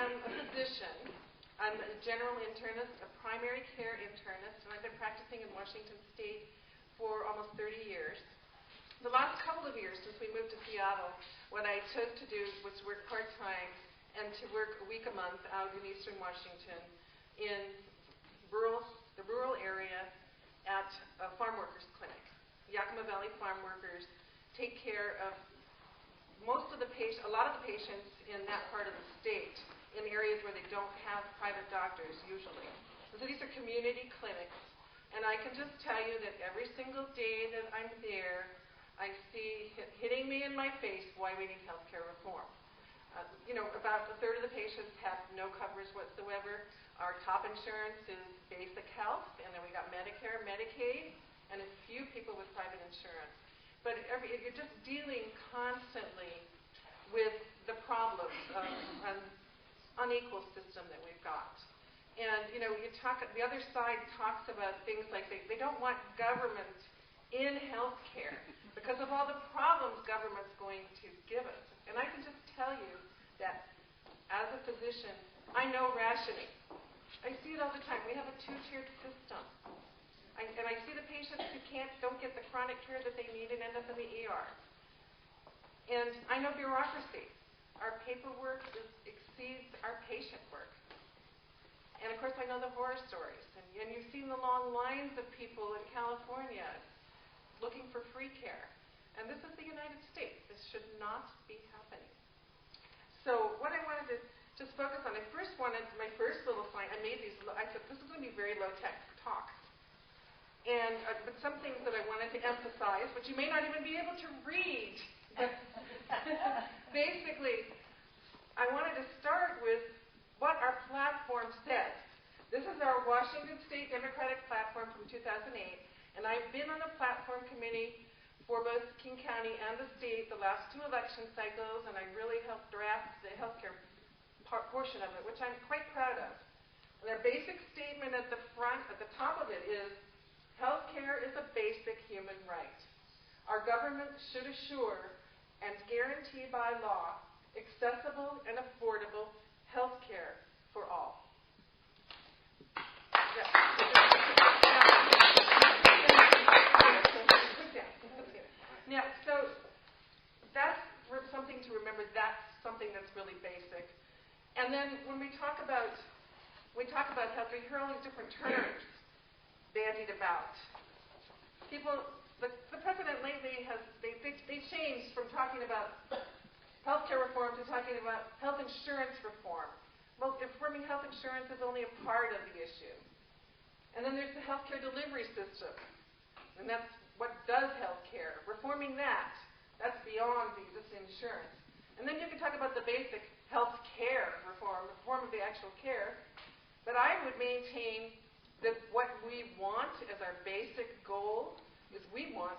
am a physician. I'm a general internist, a primary care internist, and I've been practicing in Washington State for almost 30 years. The last couple of years since we moved to Seattle, what I chose to do was work part-time and to work a week a month out in eastern Washington in the rural area at a farm workers clinic. Yakima Valley farm workers take care of a lot of the patients in that part of the state in areas where they don't have private doctors usually. So these are community clinics, and I can just tell you that every single day that I'm there, I see hitting me in my face why we need healthcare reform. About a third of the patients have no coverage whatsoever. Our top insurance is basic health, and then we got Medicare, Medicaid, and a few people with private insurance. But you're just dealing constantly with the problems of an unequal system that we've got. And, the other side talks about things like they don't want government in healthcare because of all the problems government's going to give us. And I can just tell you that as a physician, I know rationing. I see it all the time. We have a two-tiered system. And I see the patients who don't get the chronic care that they need and end up in the ER. And I know bureaucracy. Our paperwork exceeds our patient work. And of course, I know the horror stories. And you've seen the long lines of people in California looking for free care. And this is the United States. This should not be happening. So what I wanted to just focus on, my first little slide, I said, this is going to be very low-tech talk. And but some things that I wanted to emphasize, which you may not even be able to read, but basically, I wanted to start with what our platform says. This is our Washington State Democratic platform from 2008, and I've been on the platform committee for both King County and the state the last two election cycles, and I really helped draft the healthcare portion of it, which I'm quite proud of. And their basic statement at the top of it is, healthcare is a basic human right. Our government should assure and guarantee by law accessible and affordable healthcare for all. Now, so that's something to remember. That's something that's really basic. And then when we talk about healthcare, you hear all these different terms bandied about. The president lately they changed from talking about healthcare reform to talking about health insurance reform. Well, reforming health insurance is only a part of the issue. And then there's the healthcare delivery system, and that's what does healthcare. Reforming that's beyond the existing insurance. And then you can talk about the basic healthcare reform, the form of the actual care. But I would maintain that what we want as our basic goal is we want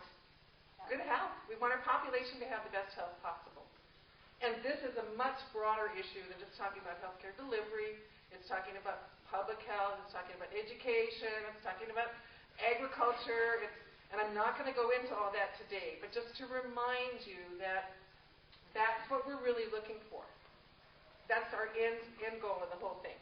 good health. We want our population to have the best health possible. And this is a much broader issue than just talking about healthcare delivery. It's talking about public health. It's talking about education. It's talking about agriculture. And I'm not going to go into all that today, but just to remind you that that's what we're really looking for. That's our end goal of the whole thing.